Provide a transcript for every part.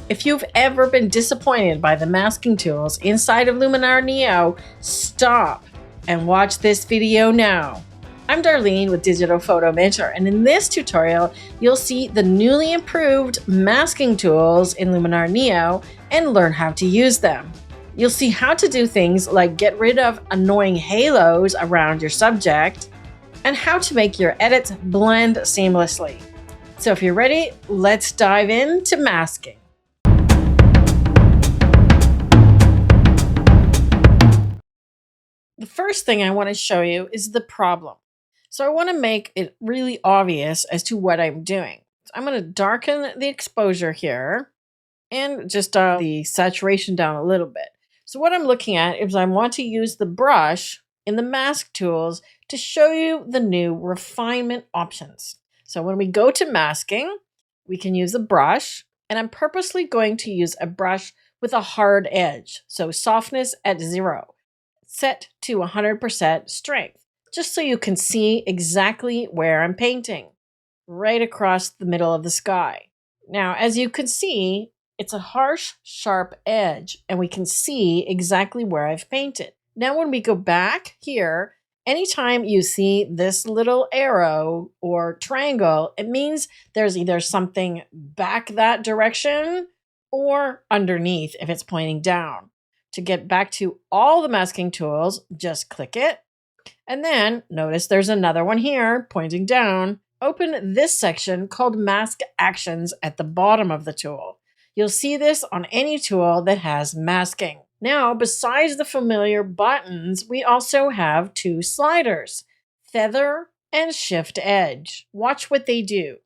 If you've ever been disappointed by the masking tools inside of Luminar Neo, stop and watch this video now. I'm Darlene with Digital Photo Mentor, and in this tutorial, you'll see the newly improved masking tools in Luminar Neo and learn how to use them. You'll see how to do things like get rid of annoying halos around your subject and how to make your edits blend seamlessly. So if you're ready, let's dive into masking. The first thing I want to show you is the problem. So I want to make it really obvious as to what I'm doing. So I'm going to darken the exposure here and just dial the saturation down a little bit. So what I'm looking at is I want to use the brush in the mask tools to show you the new refinement options. So when we go to masking, we can use a brush, and I'm purposely going to use a brush with a hard edge. So softness at 0. Set to 100% strength, just so you can see exactly where I'm painting, right across the middle of the sky. Now, as you can see, it's a harsh, sharp edge, and we can see exactly where I've painted. Now, when we go back here, anytime you see this little arrow or triangle, it means there's either something back that direction or underneath if it's pointing down. To get back to all the masking tools, just click it. And then notice there's another one here pointing down. Open this section called Mask Actions at the bottom of the tool. You'll see this on any tool that has masking. Now, besides the familiar buttons, we also have two sliders, Feather and Shift Edge. Watch what they do.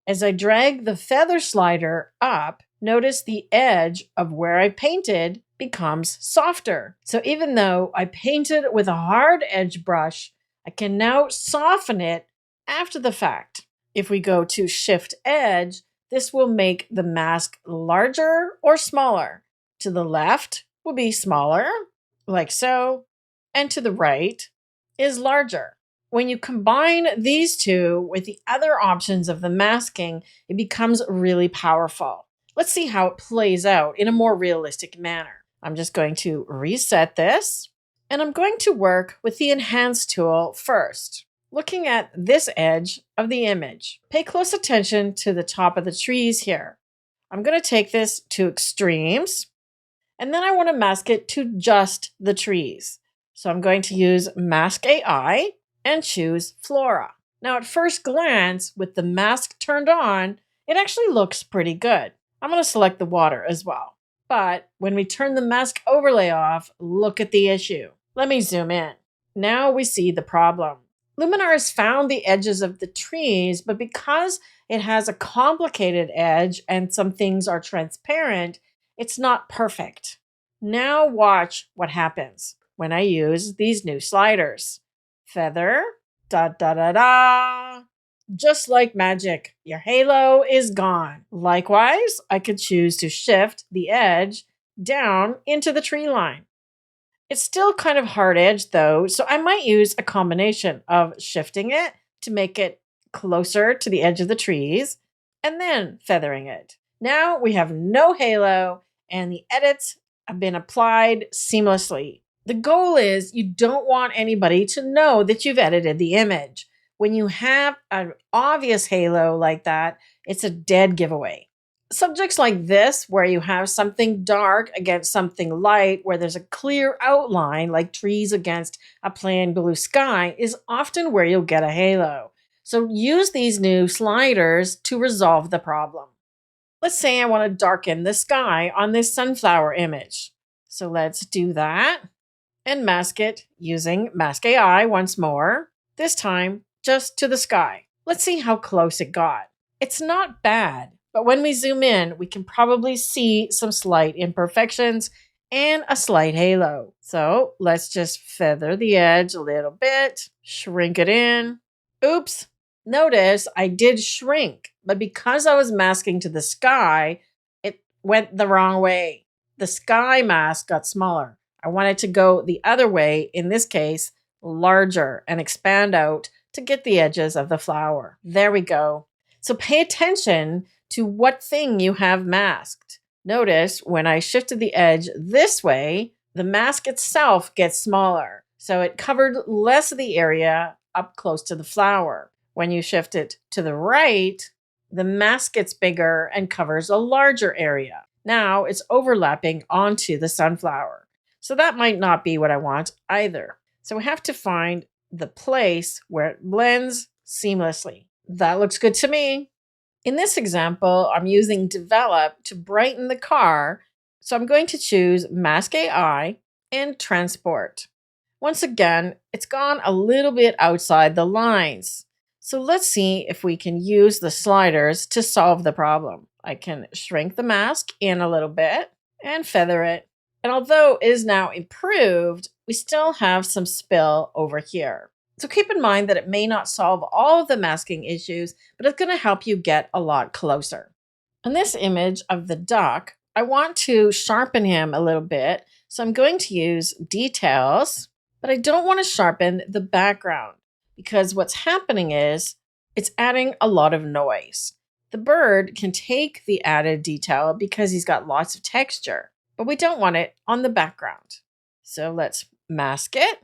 As I drag the feather slider up, notice the edge of where I painted becomes softer. So even though I painted with a hard edge brush, I can now soften it after the fact. If we go to Shift Edge, this will make the mask larger or smaller. To the left will be smaller, like so, and to the right is larger. When you combine these two with the other options of the masking, it becomes really powerful. Let's see how it plays out in a more realistic manner. I'm just going to reset this, and I'm going to work with the Enhance tool first. Looking at this edge of the image, pay close attention to the top of the trees here. I'm going to take this to extremes, and then I want to mask it to just the trees. So I'm going to use Mask AI and choose Flora. Now at first glance, with the mask turned on, it actually looks pretty good. I'm going to select the water as well. But when we turn the mask overlay off, look at the issue. Let me zoom in. Now we see the problem. Luminar has found the edges of the trees, but because it has a complicated edge and some things are transparent, it's not perfect. Now watch what happens when I use these new sliders. Feather, da da da da. Just like magic, your halo is gone. Likewise, I could choose to shift the edge down into the tree line. It's still kind of hard edged though, so I might use a combination of shifting it to make it closer to the edge of the trees and then feathering it. Now we have no halo and the edits have been applied seamlessly. The goal is you don't want anybody to know that you've edited the image. When you have an obvious halo like that, it's a dead giveaway. Subjects like this, where you have something dark against something light, where there's a clear outline like trees against a plain blue sky, is often where you'll get a halo. So use these new sliders to resolve the problem. Let's say I want to darken the sky on this sunflower image. So let's do that and mask it using Mask AI once more, this time just to the sky. Let's see how close it got. It's not bad, but when we zoom in, we can probably see some slight imperfections and a slight halo. So let's just feather the edge a little bit, shrink it in. Oops, notice I did shrink, but because I was masking to the sky, it went the wrong way. The sky mask got smaller. I want it to go the other way, in this case, larger and expand out to get the edges of the flower. There we go. So pay attention to what thing you have masked. Notice when I shifted the edge this way, the mask itself gets smaller. So it covered less of the area up close to the flower. When you shift it to the right, the mask gets bigger and covers a larger area. Now it's overlapping onto the sunflower. So that might not be what I want either. So we have to find the place where it blends seamlessly. That looks good to me. In this example, I'm using Develop to brighten the car. So I'm going to choose Mask AI and Transport. Once again, it's gone a little bit outside the lines. So let's see if we can use the sliders to solve the problem. I can shrink the mask in a little bit and feather it. And although it is now improved, we still have some spill over here. So keep in mind that it may not solve all of the masking issues, but it's going to help you get a lot closer. In this image of the duck, I want to sharpen him a little bit. So I'm going to use Details, but I don't want to sharpen the background because what's happening is it's adding a lot of noise. The bird can take the added detail because he's got lots of texture, but we don't want it on the background. So let's mask it,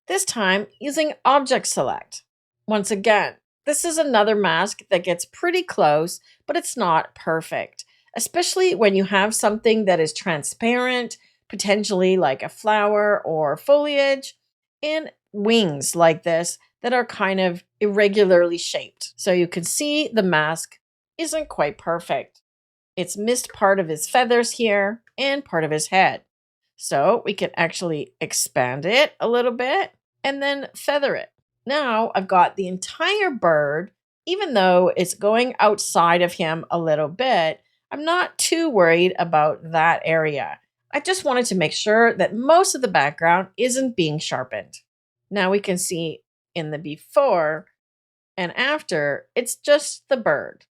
this time using Object Select. Once again, this is another mask that gets pretty close, but it's not perfect, especially when you have something that is transparent, potentially like a flower or foliage, and wings like this that are kind of irregularly shaped. So you can see the mask isn't quite perfect. It's missed part of his feathers here and part of his head. So we can actually expand it a little bit and then feather it. Now I've got the entire bird, even though it's going outside of him a little bit, I'm not too worried about that area. I just wanted to make sure that most of the background isn't being sharpened. Now we can see in the before and after, it's just the bird.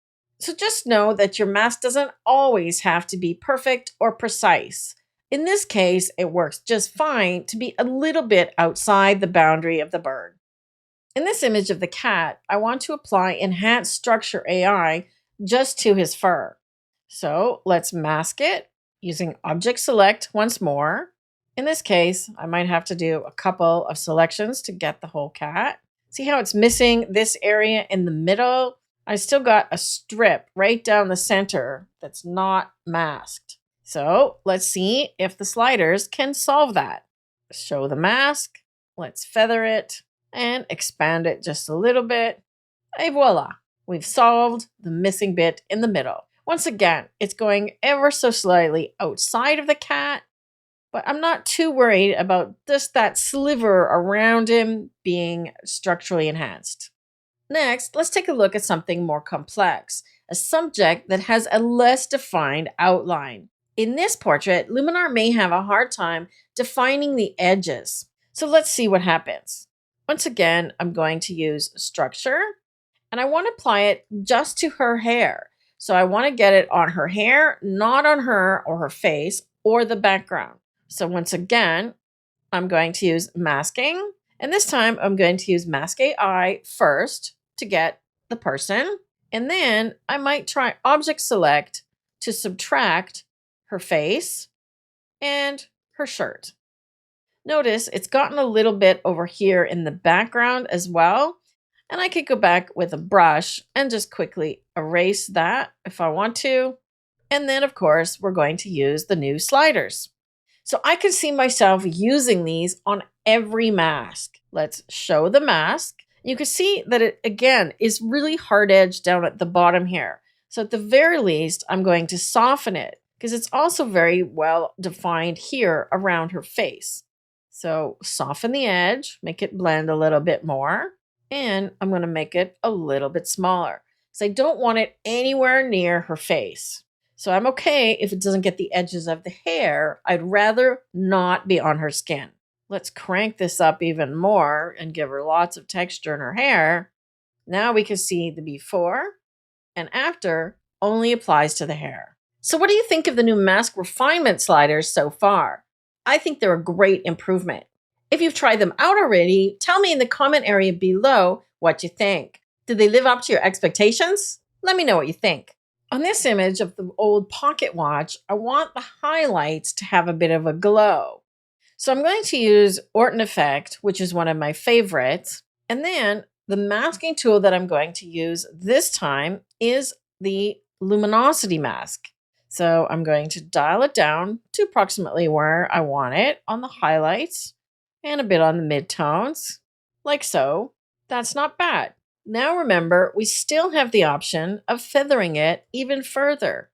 So just know that your mask doesn't always have to be perfect or precise. In this case, it works just fine to be a little bit outside the boundary of the bird. In this image of the cat, I want to apply Enhanced Structure AI just to his fur. So let's mask it using Object Select once more. In this case, I might have to do a couple of selections to get the whole cat. See how it's missing this area in the middle? I still got a strip right down the center that's not masked. So let's see if the sliders can solve that. Show the mask, let's feather it, and expand it just a little bit. Et voila, we've solved the missing bit in the middle. Once again, it's going ever so slightly outside of the cat, but I'm not too worried about just that sliver around him being structurally enhanced. Next, let's take a look at something more complex, a subject that has a less defined outline. In this portrait, Luminar may have a hard time defining the edges. So let's see what happens. Once again, I'm going to use Structure, and I want to apply it just to her hair. So I want to get it on her hair, not on her or her face or the background. So once again, I'm going to use Masking, and this time I'm going to use Mask AI first to get the person, and then I might try Object Select to subtract her face and her shirt. Notice it's gotten a little bit over here in the background as well. And I could go back with a brush and just quickly erase that if I want to. And then, of course, we're going to use the new sliders. So I can see myself using these on every mask. Let's show the mask. You can see that it, again, is really hard edged down at the bottom here. So at the very least, I'm going to soften it because it's also very well defined here around her face. So soften the edge, make it blend a little bit more, and I'm going to make it a little bit smaller because I don't want it anywhere near her face. So I'm okay if it doesn't get the edges of the hair. I'd rather not be on her skin. Let's crank this up even more and give her lots of texture in her hair. Now we can see the before and after only applies to the hair. So what do you think of the new mask refinement sliders so far? I think they're a great improvement. If you've tried them out already, tell me in the comment area below what you think. Did they live up to your expectations? Let me know what you think. On this image of the old pocket watch, I want the highlights to have a bit of a glow. So I'm going to use Orton Effect, which is one of my favorites. And then the masking tool that I'm going to use this time is the Luminosity mask. So I'm going to dial it down to approximately where I want it on the highlights and a bit on the midtones, like so. That's not bad. Now remember, we still have the option of feathering it even further.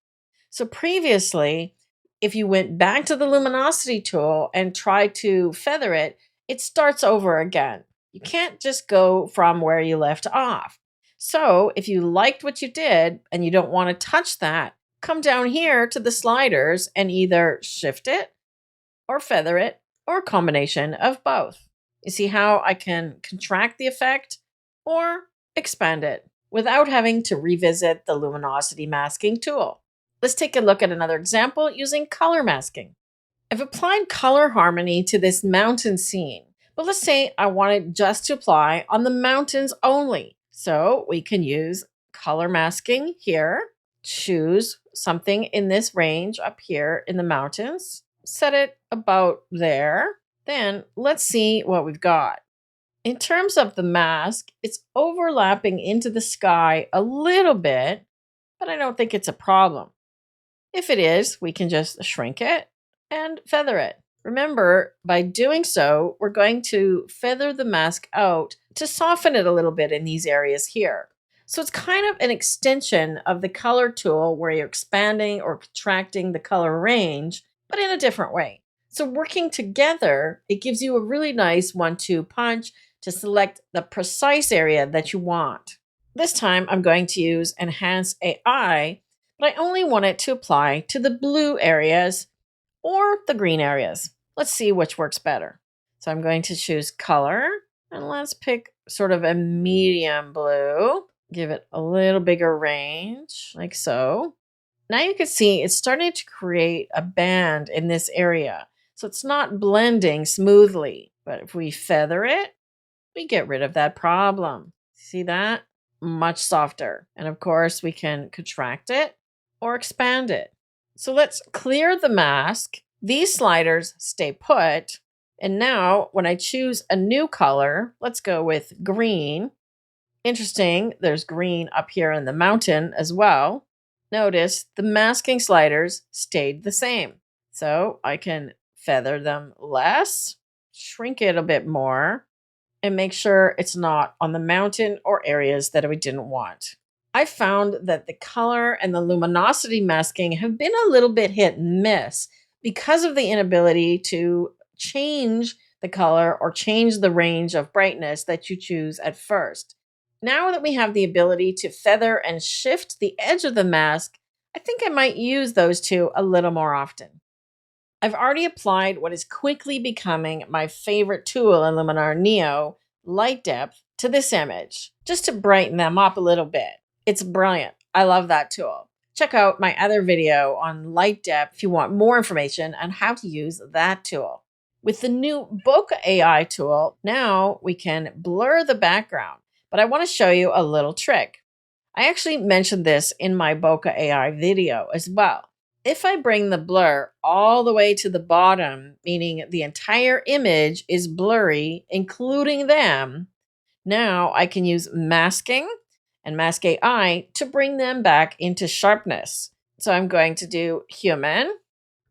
So previously, if you went back to the luminosity tool and tried to feather it, it starts over again. You can't just go from where you left off. So if you liked what you did and you don't want to touch that, come down here to the sliders and either shift it or feather it or a combination of both. You see how I can contract the effect or expand it without having to revisit the luminosity masking tool. Let's take a look at another example using color masking. I've applied color harmony to this mountain scene, but let's say I wanted just to apply on the mountains only. So we can use color masking here, choose something in this range up here in the mountains, set it about there. Then let's see what we've got. In terms of the mask, it's overlapping into the sky a little bit, but I don't think it's a problem. If it is, we can just shrink it and feather it. Remember, by doing so, we're going to feather the mask out to soften it a little bit in these areas here. So it's kind of an extension of the color tool where you're expanding or contracting the color range, but in a different way. So working together, it gives you a really nice 1-2 punch to select the precise area that you want. This time I'm going to use Enhance AI, but I only want it to apply to the blue areas or the green areas. Let's see which works better. So I'm going to choose color and let's pick sort of a medium blue. Give it a little bigger range, like so. Now you can see it's starting to create a band in this area. So it's not blending smoothly, but if we feather it, we get rid of that problem. See that? Much softer. And of course, we can contract it or expand it. So let's clear the mask. These sliders stay put. And now when I choose a new color, let's go with green. Interesting, there's green up here in the mountain as well. Notice the masking sliders stayed the same. So I can feather them less, shrink it a bit more, and make sure it's not on the mountain or areas that we didn't want. I found that the color and the luminosity masking have been a little bit hit and miss because of the inability to change the color or change the range of brightness that you choose at first. Now that we have the ability to feather and shift the edge of the mask, I think I might use those two a little more often. I've already applied what is quickly becoming my favorite tool in Luminar Neo, light depth, to this image, just to brighten them up a little bit. It's brilliant. I love that tool. Check out my other video on light depth if you want more information on how to use that tool. With the new Bokeh AI tool, now we can blur the background, but I want to show you a little trick. I actually mentioned this in my Bokeh AI video as well. If I bring the blur all the way to the bottom, meaning the entire image is blurry, including them, now I can use masking and Mask AI to bring them back into sharpness. So I'm going to do human,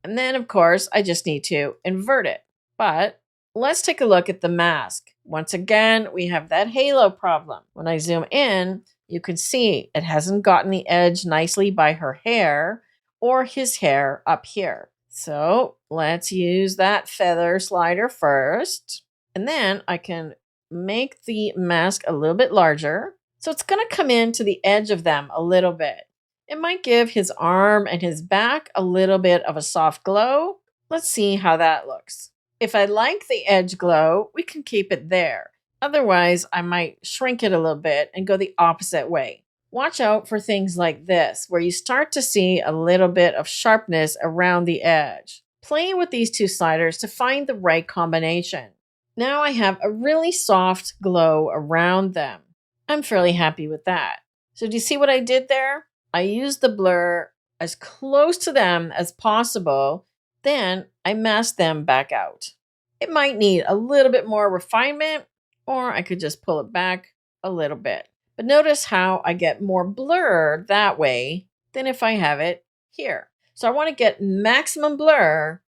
and then of course I just need to invert it. But let's take a look at the mask. Once again, we have that halo problem. When I zoom in, you can see it hasn't gotten the edge nicely by her hair or his hair up here. So let's use that feather slider first. And then I can make the mask a little bit larger. So it's going to come into the edge of them a little bit. It might give his arm and his back a little bit of a soft glow. Let's see how that looks. If I like the edge glow, we can keep it there. Otherwise, I might shrink it a little bit and go the opposite way. Watch out for things like this, where you start to see a little bit of sharpness around the edge. Play with these two sliders to find the right combination. Now I have a really soft glow around them. I'm fairly happy with that. So do you see what I did there? I use the blur as close to them as possible. Then I mask them back out. It might need a little bit more refinement, or I could just pull it back a little bit. But notice how I get more blur that way than if I have it here. So I want to get maximum blur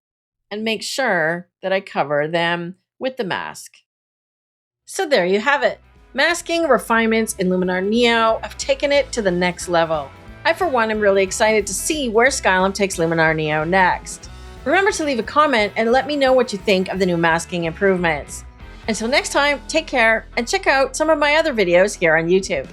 and make sure that I cover them with the mask. So there you have it. Masking refinements in Luminar Neo have taken it to the next level. I, for one, am really excited to see where Skylum takes Luminar Neo next. Remember to leave a comment and let me know what you think of the new masking improvements. Until next time, take care and check out some of my other videos here on YouTube.